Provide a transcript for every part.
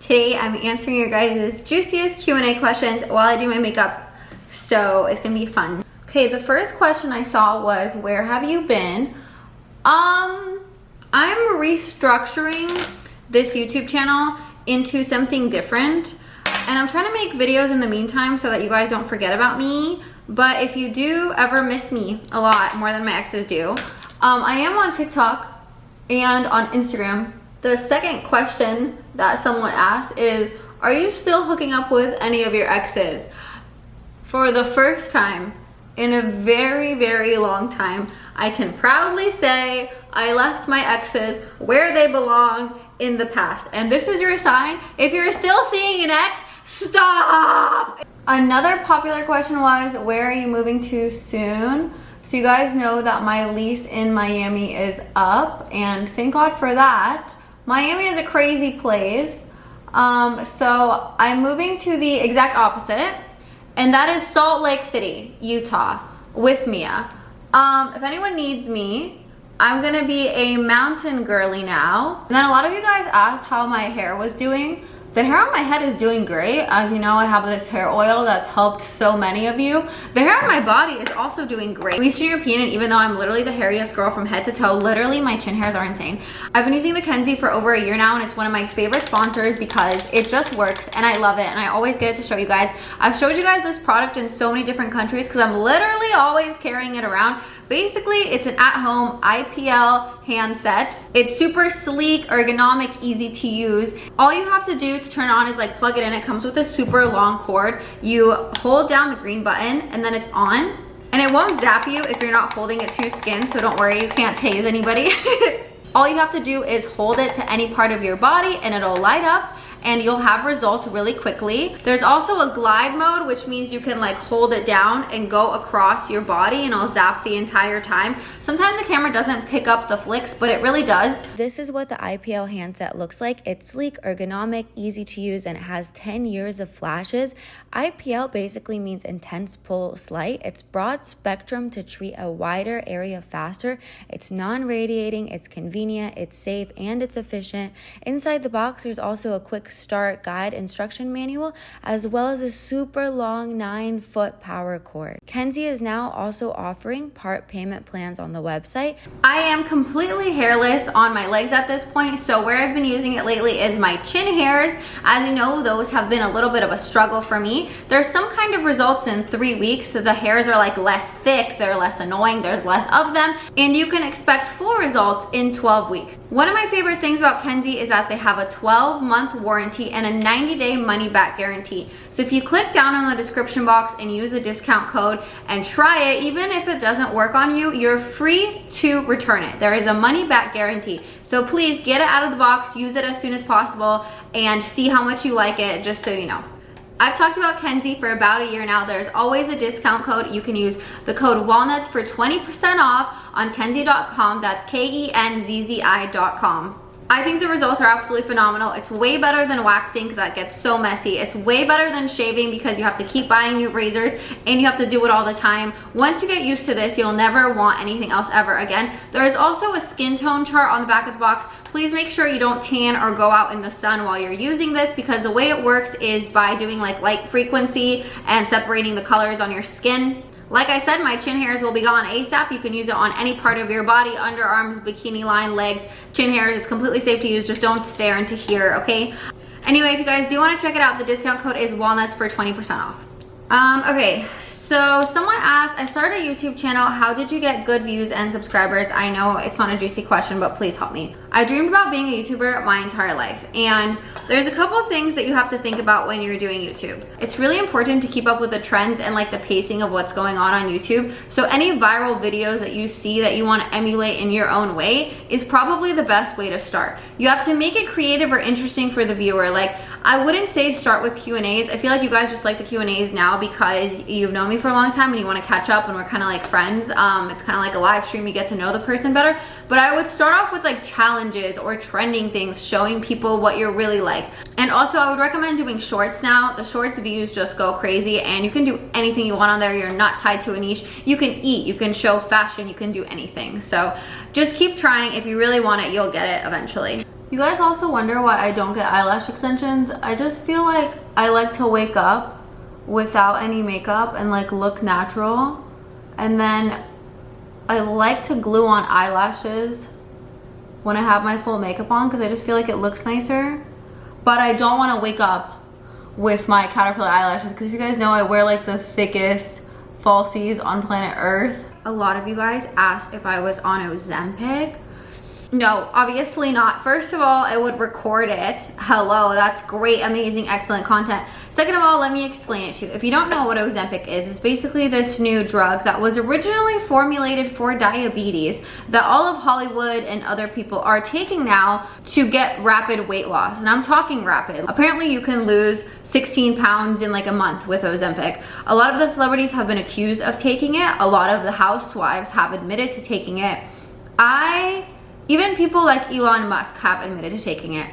Today I'm answering your guys' juiciest Q&A questions while I do my makeup, so it's gonna be fun. Okay, the first question I saw was, where have you been? I'm restructuring this YouTube channel into something different, and I'm trying to make videos in the meantime so that you guys don't forget about me. But if you do ever miss me a lot, more than my exes do, I am on TikTok and on Instagram. The second question that someone asked is, are you still hooking up with any of your exes? For the first time in a very, very long time, I can proudly say I left my exes where they belong, in the past. And this is your sign. If you're still seeing an ex, stop! Another popular question was, where are you moving to soon? So you guys know that my lease in Miami is up, and thank God for that. Miami is a crazy place. So I'm moving to the exact opposite, and that is Salt Lake City, Utah, with Mia. If anyone needs me, I'm gonna be a mountain girly now. And then a lot of you guys asked how my hair was doing. The hair on my head is doing great. As you know, I have this hair oil that's helped so many of you. The hair on my body is also doing great. I'm Eastern European, and even though I'm literally the hairiest girl from head to toe, literally my chin hairs are insane. I've been using the Kenzie for over a year now, and it's one of my favorite sponsors because it just works and I love it, and I always get it to show you guys. I've showed you guys this product in so many different countries because I'm literally always carrying it around. Basically, it's an at-home IPL handset. It's super sleek, ergonomic, easy to use. All you have to do to turn on is like plug it in. It comes with a super long cord. You hold down the green button and then it's on. And it won't zap you if you're not holding it to skin, so don't worry, you can't tase anybody. All you have to do is hold it to any part of your body and it'll light up, and you'll have results really quickly. There's also a glide mode, which means you can like hold it down and go across your body and it'll zap the entire time. Sometimes the camera doesn't pick up the flicks, but it really does. This is what the IPL handset looks like. It's sleek, ergonomic, easy to use, and it has 10 years of flashes. IPL basically means intense pulse light. It's broad spectrum to treat a wider area faster. It's non-radiating, it's convenient, it's safe, and it's efficient. Inside the box, there's also a quick start guide instruction manual, as well as a super long 9-foot power cord. Kenzie is now also offering part payment plans on the website. I am completely hairless on my legs at this point, so where I've been using it lately is my chin hairs. As you know, those have been a little bit of a struggle for me. There's some kind of results in 3 weeks, so the hairs are like less thick, they're less annoying, there's less of them, and you can expect full results in 12 weeks. One of my favorite things about Kenzie is that they have a 12-month warranty and a 90-day money-back guarantee. So if you click down on the description box and use the discount code and try it, even if it doesn't work on you, you're free to return it. There is a money-back guarantee. So please get it out of the box, use it as soon as possible, and see how much you like it, just so you know. I've talked about Kenzie for about a year now. There's always a discount code. You can use the code WALNUTS for 20% off on kenzie.com. That's KENZZI.com. I think the results are absolutely phenomenal. It's way better than waxing because that gets so messy. It's way better than shaving because you have to keep buying new razors and you have to do it all the time. Once you get used to this, you'll never want anything else ever again. There is also a skin tone chart on the back of the box. Please make sure you don't tan or go out in the sun while you're using this, because the way it works is by doing like light frequency and separating the colors on your skin. Like I said, my chin hairs will be gone ASAP. You can use it on any part of your body, underarms, bikini line, legs, chin hairs. It's completely safe to use. Just don't stare into here, okay? Anyway, if you guys do want to check it out, the discount code is WALNUTS for 20% off. Okay, so someone asked, I started a YouTube channel. How did you get good views and subscribers? I know it's not a juicy question, but please help me. I dreamed about being a YouTuber my entire life, and there's a couple of things that you have to think about when you're doing YouTube. It's really important to keep up with the trends and like the pacing of what's going on YouTube. So any viral videos that you see that you want to emulate in your own way is probably the best way to start. You have to make it creative or interesting for the viewer. Like, I wouldn't say start with Q&As. I feel like you guys just like the Q&As now because you've known me for a long time and you want to catch up and we're kind of like friends. It's kind of like a live stream. You get to know the person better. But I would start off with like challenges or trending things, showing people what you're really like. And also I would recommend doing shorts now. The shorts views just go crazy and you can do anything you want on there. You're not tied to a niche. You can eat, you can show fashion, you can do anything. So just keep trying. If you really want it, you'll get it eventually. You guys also wonder why I don't get eyelash extensions. I just feel like I like to wake up without any makeup and like look natural. And then I like to glue on eyelashes when I have my full makeup on because I just feel like it looks nicer. But I don't want to wake up with my caterpillar eyelashes because if you guys know, I wear like the thickest falsies on planet Earth. A lot of you guys asked if I was on Ozempic. No, obviously not. First of all, I would record it. Hello, that's great, amazing, excellent content. Second of all, let me explain it to you. If you don't know what Ozempic is, it's basically this new drug that was originally formulated for diabetes that all of Hollywood and other people are taking now to get rapid weight loss. And I'm talking rapid. Apparently you can lose 16 pounds in like a month with Ozempic. A lot of the celebrities have been accused of taking it. A lot of the housewives have admitted to taking it. Even people like Elon Musk have admitted to taking it.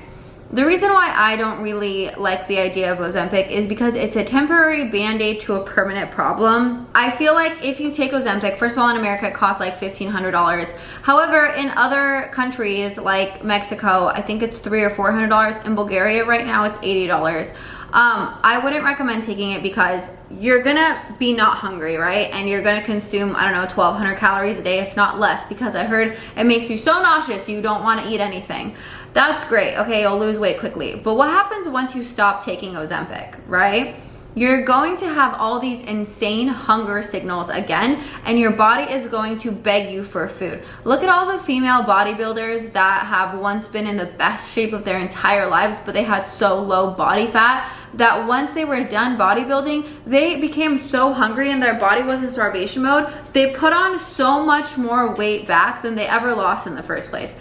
The reason why I don't really like the idea of Ozempic is because it's a temporary band-aid to a permanent problem. I feel like if you take Ozempic, first of all, in America, it costs like $1,500. However, in other countries like Mexico, I think it's $300 or $400. In Bulgaria right now, it's $80. I wouldn't recommend taking it because you're gonna be not hungry, right? And you're gonna consume, I don't know, 1,200 calories a day, if not less, because I heard it makes you so nauseous you don't wanna eat anything. That's great, okay, you'll lose weight quickly. But what happens once you stop taking Ozempic, right? You're going to have all these insane hunger signals again, and your body is going to beg you for food. Look at all the female bodybuilders that have once been in the best shape of their entire lives, but they had so low body fat that once they were done bodybuilding, they became so hungry and their body was in starvation mode, they put on so much more weight back than they ever lost in the first place.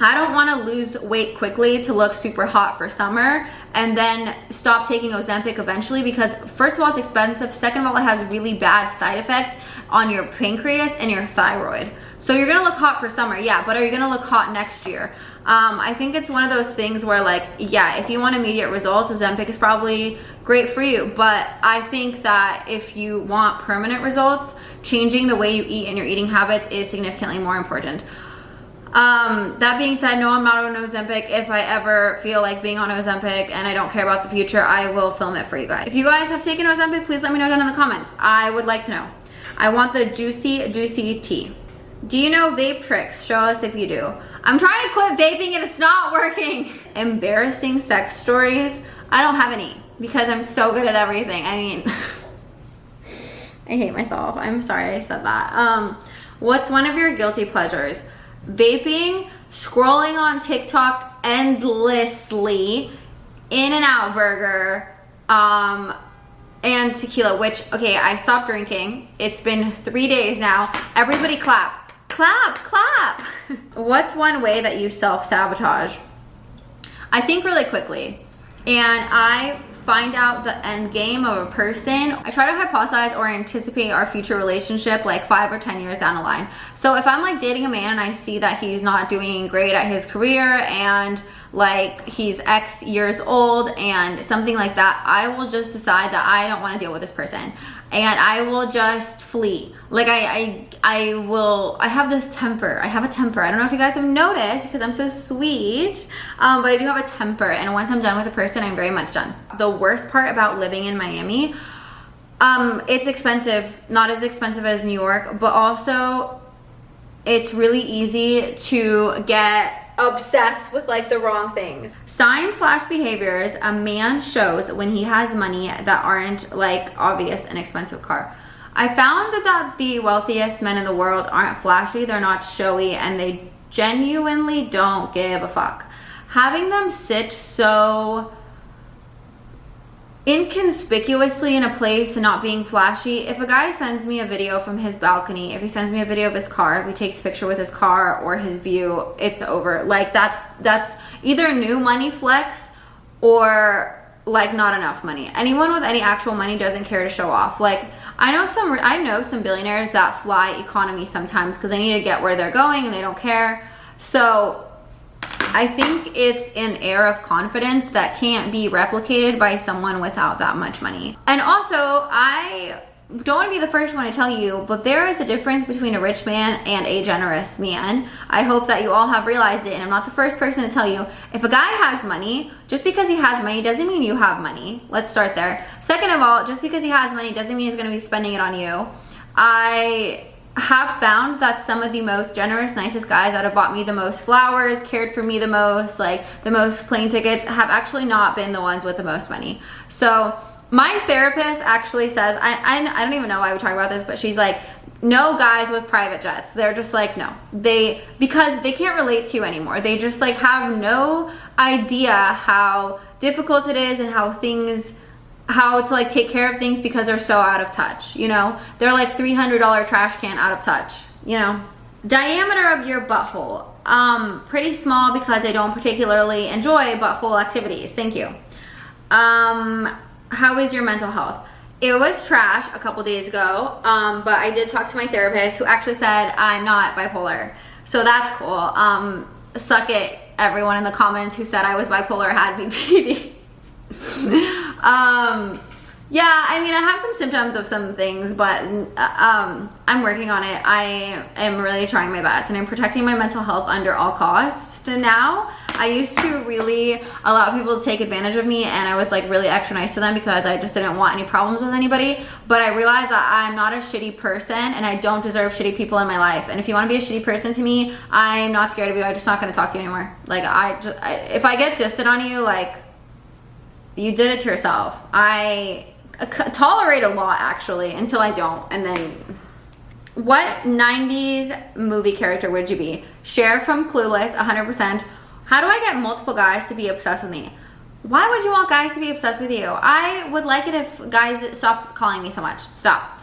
I don't want to lose weight quickly to look super hot for summer and then stop taking Ozempic eventually because first of all, it's expensive. Second of all, it has really bad side effects on your pancreas and your thyroid. So you're going to look hot for summer, yeah, but are you going to look hot next year? I think it's one of those things where like, yeah, if you want immediate results, Ozempic is probably great for you. But I think that if you want permanent results, changing the way you eat and your eating habits is significantly more important. That being said, no, I'm not on Ozempic. If I ever feel like being on Ozempic and I don't care about the future, I will film it for you guys. If you guys have taken Ozempic, please let me know down in the comments. I would like to know. I want the juicy tea. Do you know vape tricks? Show us if you do. I'm trying to quit vaping and it's not working. Embarrassing sex stories. I don't have any because I'm so good at everything. I mean, I hate myself. I'm sorry I said that. What's one of your guilty pleasures? Vaping, scrolling on TikTok endlessly, In-N-Out Burger, and tequila, which, okay, I stopped drinking. It's been 3 days now. Everybody clap. Clap, clap. What's one way that you self-sabotage? I think really quickly, and I find out the end game of a person. I try to hypothesize or anticipate our future relationship like 5 or 10 years down the line. So if I'm like dating a man and I see that he's not doing great at his career and like he's X years old and something like that, I will just decide that I don't want to deal with this person and I will just flee. Like I have this temper. I have a temper. I don't know if you guys have noticed because I'm so sweet, but I do have a temper, and once I'm done with a person, I'm very much done. The worst part about living in Miami, it's expensive, not as expensive as New York, but also it's really easy to get obsessed with like the wrong things. Signs/behaviors a man shows when he has money that aren't like obvious an expensive car. I found that the wealthiest men in the world aren't flashy, they're not showy, and they genuinely don't give a fuck. Having them sit so inconspicuously in a place and not being flashy. If a guy sends me a video from his balcony, if he sends me a video of his car, if he takes a picture with his car or his view, it's over. Like that's either new money flex or like not enough money. Anyone with any actual money doesn't care to show off. Like I know some billionaires that fly economy sometimes because they need to get where they're going and they don't care. So I think it's an air of confidence that can't be replicated by someone without that much money. And also, I don't want to be the first one to tell you, but there is a difference between a rich man and a generous man. I hope that you all have realized it, and I'm not the first person to tell you. If a guy has money, just because he has money doesn't mean you have money. Let's start there. Second of all, just because he has money doesn't mean he's going to be spending it on you. I have found that some of the most generous, nicest guys that have bought me the most flowers, cared for me the most, like the most plane tickets, have actually not been the ones with the most money. So my therapist actually says, I don't even know why we talk about this, but she's like, no guys with private jets. They're just like, no. Because they can't relate to you anymore. They just like have no idea how difficult it is and how to like take care of things because they're so out of touch, you know? They're like $300 trash can out of touch, you know? Diameter of your butthole. Pretty small because I don't particularly enjoy butthole activities. Thank you. How is your mental health? It was trash a couple days ago, but I did talk to my therapist who actually said I'm not bipolar. So that's cool. Suck it, everyone in the comments who said I was bipolar had BPD. Yeah, I mean, I have some symptoms of some things, but I'm working on it. I am really trying my best, and I'm protecting my mental health under all costs now. I used to really allow people to take advantage of me, and I was like really extra nice to them because I just didn't want any problems with anybody. But I realized that I'm not a shitty person, and I don't deserve shitty people in my life. And if you want to be a shitty person to me, I'm not scared of you. I'm just not going to talk to you anymore. Like, if I get distant on you, like, you did it to yourself. I tolerate a lot actually until I don't, and then what 90s movie character would you be? Cher from Clueless, 100%. How do I get multiple guys to be obsessed with me? Why would you want guys to be obsessed with you? I would like it if guys stop calling me so much. Stop.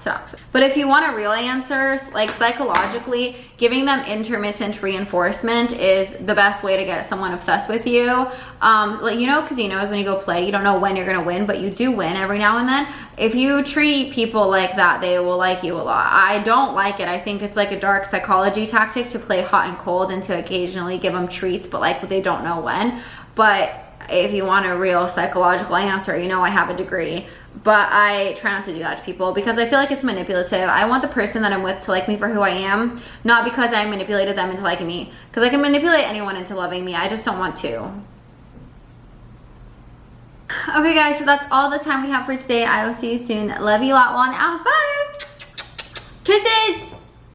But if you want a real answer, like psychologically, giving them intermittent reinforcement is the best way to get someone obsessed with you. Like, you know, casinos, when you go play, you don't know when you're gonna win, but you do win every now and then. If you treat people like that, they will like you a lot. I don't like it. I think it's like a dark psychology tactic to play hot and cold and to occasionally give them treats, but like they don't know when. But if you want a real psychological answer, you know I have a degree, but I try not to do that to people because I feel like it's manipulative. I want the person that I'm with to like me for who I am, not because I manipulated them into liking me, because I can manipulate anyone into loving me. I just don't want to. Okay guys, so that's all the time we have for today. I will see you soon. Love you lot. One out. Bye. Kisses.